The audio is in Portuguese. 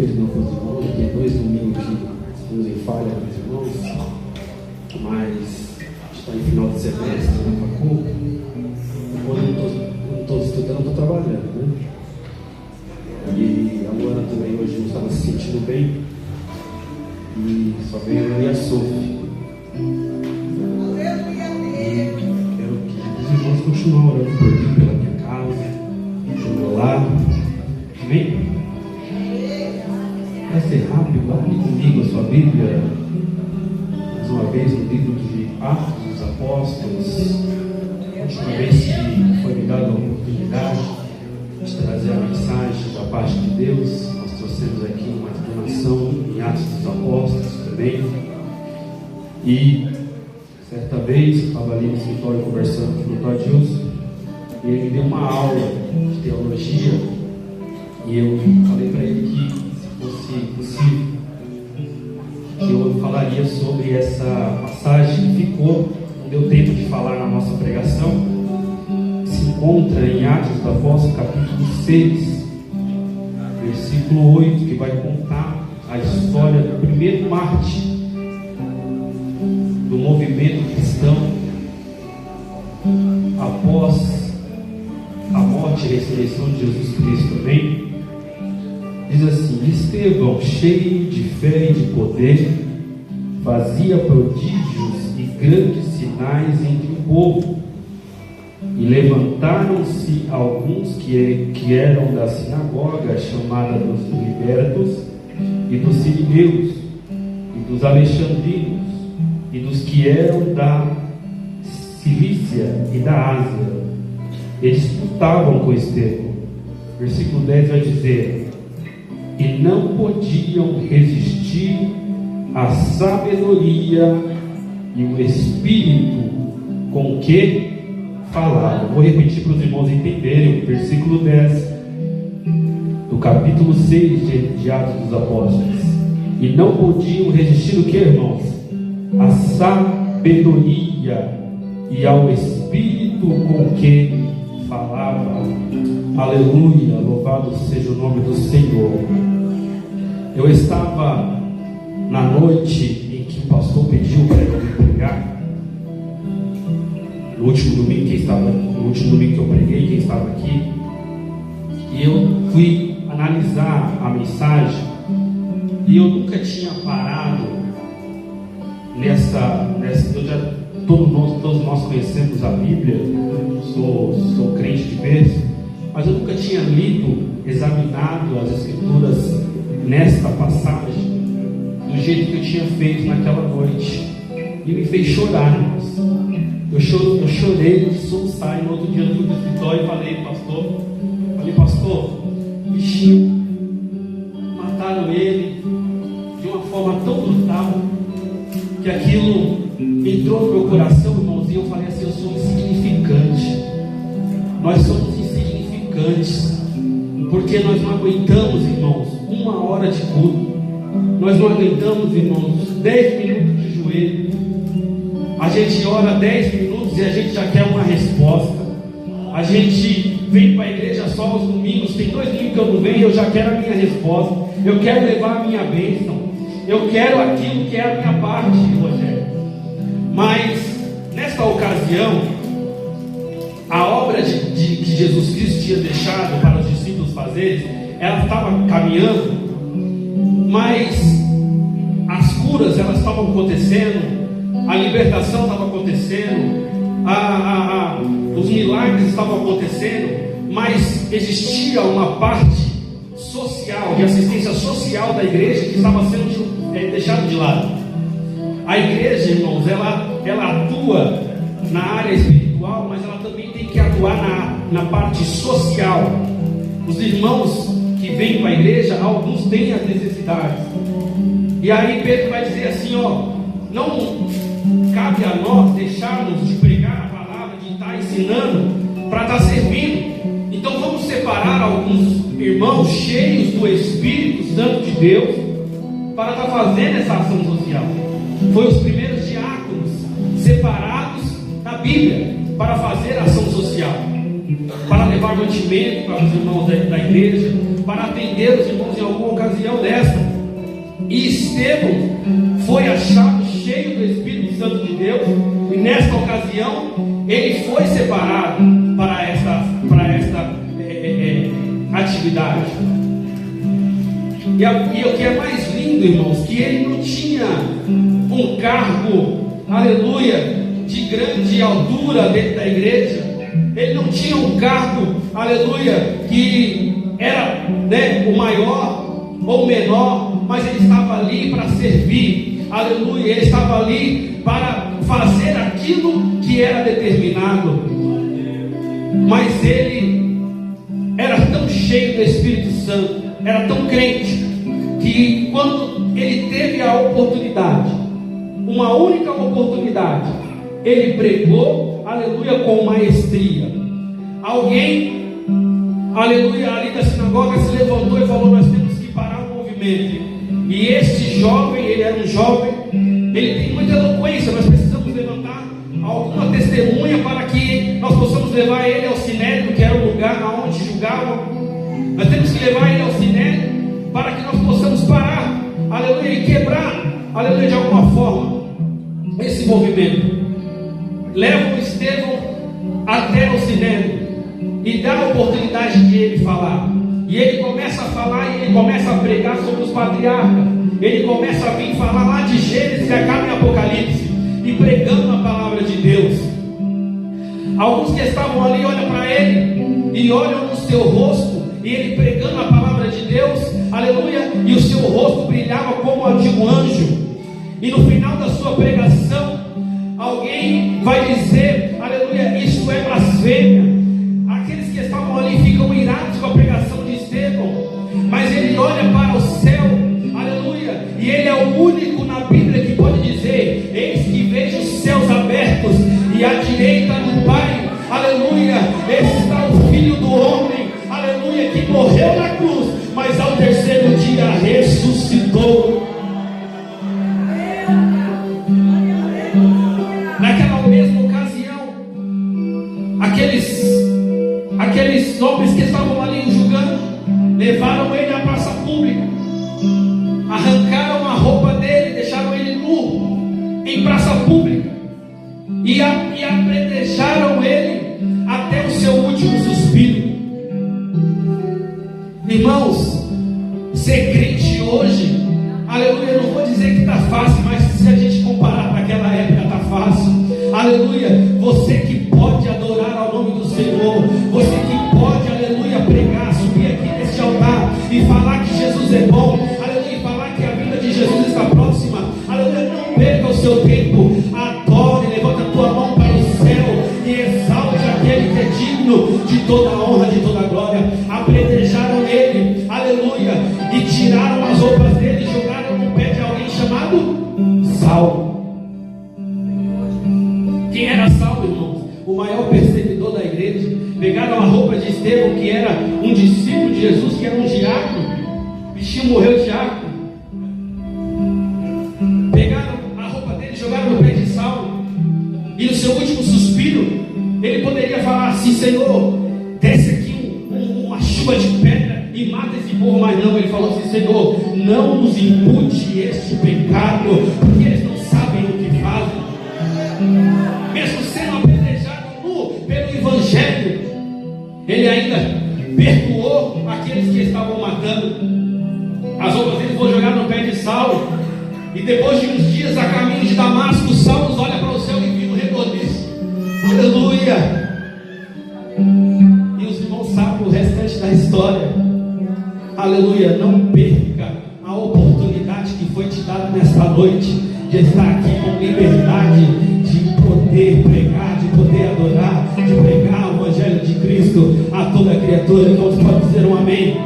perdão para os irmãos, tem 2 domingos que estamos em falha com os irmãos, mas está em final de semestre na facul, quando eu não estou estudando, estou trabalhando, né? E a Luana também hoje não estava se sentindo bem, e só veio eu e a Sophie. Quero que os irmãos continuem orando por mim, pela minha casa, do meu lado. Amém? Vai ser rápido, abra comigo a sua Bíblia, mais uma vez no livro de Atos dos Apóstolos. A última vez que foi me dada a oportunidade de trazer a mensagem da parte de Deus, nós trouxemos aqui uma explanação em Atos dos Apóstolos também. E certa vez eu estava ali no escritório conversando com o Dr. Adilson, e ele me deu uma aula de teologia, e eu falei para ele que, se fosse possível, que eu falaria sobre essa passagem que ficou, não deu tempo de falar na nossa pregação, que se encontra em Atos dos Apóstolos, capítulo 6, versículo 8, que vai contar a história do primeiro mártir do movimento cristão após a morte e ressurreição de Jesus Cristo. Amém? Diz assim: Estevão, cheio de fé e de poder, fazia prodígios e grandes sinais entre o povo. E levantaram-se alguns que eram da sinagoga chamada dos libertos, e dos sirineus, e dos alexandrinos, e dos que eram da Cilícia e da Ásia. Eles disputavam com Estevão. Versículo 10 vai dizer: e não podiam resistir à sabedoria e o espírito com que falavam. Vou repetir para os irmãos entenderem o versículo 10 do capítulo 6 de Atos dos Apóstolos. E não podiam resistir o que, irmãos? A sabedoria e ao espírito com que falava. Aleluia, louvado seja o nome do Senhor. Eu estava na noite em que o pastor pediu para eu pregar. No último domingo que eu preguei, quem estava aqui, e eu fui analisar a mensagem, e eu nunca tinha parado todos nós conhecemos a Bíblia, sou crente de berço, mas eu nunca tinha lido, examinado as Escrituras nesta passagem do jeito que eu tinha feito naquela noite, e me fez chorar, irmãos. Eu chorei de soluçar, e no outro dia eu fui do escritório e falei, pastor, bichinho, mataram ele de uma forma tão brutal, que aquilo entrou no meu coração, irmãos, e eu falei assim: eu sou insignificante. Nós somos insignificantes, porque nós não aguentamos, irmãos, 1 hora de culto. Nós não aguentamos, irmãos, 10 minutos de joelho. A gente ora 10 minutos e a gente já quer uma resposta. A gente vem para a igreja só aos domingos, tem 2 domingos que eu não venho e eu já quero a minha resposta. Eu quero levar a minha bênção. Eu quero aquilo que é a minha parte, Rogério. Mas, nesta ocasião, a obra que Jesus Cristo tinha deixado para os discípulos fazerem, ela estava caminhando, mas as curas elas estavam acontecendo, a libertação estava acontecendo, os milagres estavam acontecendo, mas existia uma parte social, de assistência social da igreja que estava sendo deixada de lado. A igreja, irmãos, ela atua na área espiritual, mas ela também tem que atuar na parte social. Os irmãos que vêm para a igreja, alguns têm as necessidades. E aí Pedro vai dizer assim, não cabe a nós deixarmos de pregar a palavra, de estar ensinando, para estar servindo. Então vamos separar alguns irmãos cheios do Espírito Santo de Deus para estar fazendo essa ação social. Foi os primeiros diáconos separados da Bíblia para fazer ação social, para levar mantimento para os irmãos da igreja, para atender os irmãos em alguma ocasião dessa. E Estevão foi achado cheio do Espírito Santo de Deus, e nesta ocasião ele foi separado para esta atividade. E o que é mais lindo, irmãos, que ele não tinha um cargo, aleluia, de grande altura dentro da igreja. Ele não tinha um cargo, aleluia, que era, o maior ou o menor, mas ele estava ali para servir, aleluia. Ele estava ali para fazer aquilo que era determinado. Mas ele era tão cheio do Espírito Santo, era tão crente, que quando ele teve a oportunidade, uma única oportunidade, ele pregou, aleluia, com maestria. Alguém, aleluia, ali da sinagoga se levantou e falou: nós temos que parar o movimento. E este jovem, ele era um jovem, ele tem muita eloquência. Nós precisamos levantar alguma testemunha para que nós possamos levar ele ao Sinédrio, que era o lugar onde julgavam. Nós temos que levar ele ao Sinédrio para que nós possamos parar, aleluia, e quebrar, aleluia, de alguma forma esse movimento. Leva o Estevão até o Sinédrio e dá a oportunidade de ele falar. E ele começa a falar, e ele começa a pregar sobre os patriarcas. Ele começa a vir falar lá de Gênesis e acaba em Apocalipse, e pregando a palavra de Deus. Alguns que estavam ali olham para ele e olham no seu rosto, e ele pregando a palavra de Deus, aleluia, e o seu rosto brilhava como a de um anjo. E no final da sua pregação, alguém vai dizer, aleluia, isso é blasfêmia. Aqueles que estavam ali ficam irados com a pregação de Estevão, mas ele olha para o céu, aleluia, e ele é o único na Bíblia que pode dizer: eis que vejo os céus abertos, e à direita do Pai, aleluia, está o Filho do Homem, aleluia, que morreu na cruz, mas ao terceiro dia ressuscitou. Naquela mesma ocasião, aqueles homens que estavam ali julgando, levaram ele à praça pública, arrancaram a roupa dele, deixaram ele nu em praça pública, e apedrejaram ele até o seu último suspiro. Irmãos, ser crente hoje, aleluia, eu não vou dizer que está fácil, mas se a gente comparar para aquela época, está fácil. Aleluia, você que pode adorar ao nome do Senhor, você que pode, aleluia, pregar, subir aqui neste altar e falar que Jesus é bom, aleluia, e falar que a vida de Jesus está próxima, aleluia, não perca o seu tempo, adore, levanta a tua mão para o céu e exalte aquele que é digno de toda a honra, de toda a glória. Apedrejaram ele, aleluia, e tiraram as roupas dele e jogaram no pé de alguém chamado Saulo. Quem era Saulo, irmãos? O maior perseguidor da igreja. Pegaram a roupa de Estevão, que era um discípulo de Jesus, que era um diácono. O bichinho morreu diácono. Pegaram a roupa dele e jogaram no pé de Saulo. E no seu último suspiro, ele poderia falar assim: Senhor, desce aqui uma chuva de pedra e mata esse povo. Mas não, ele falou assim: Senhor, não nos impute este pecado, porque eles não sabem o que fazem. Mesmo sendo apedrejado nu pelo Evangelho, ele ainda perdoou aqueles que estavam matando. As roupas dele foram jogadas no pé de Saulo. E depois de uns dias a caminho de Damasco, Saulo olha para o céu e vira um rebordiço. Aleluia! E os irmãos sabem o restante da história. Aleluia! Não perca a oportunidade que foi te dada nesta noite de estar aqui com liberdade, de poder pregar, de poder adorar, de pregar o Evangelho de Cristo a toda criatura. Então você pode dizer um amém?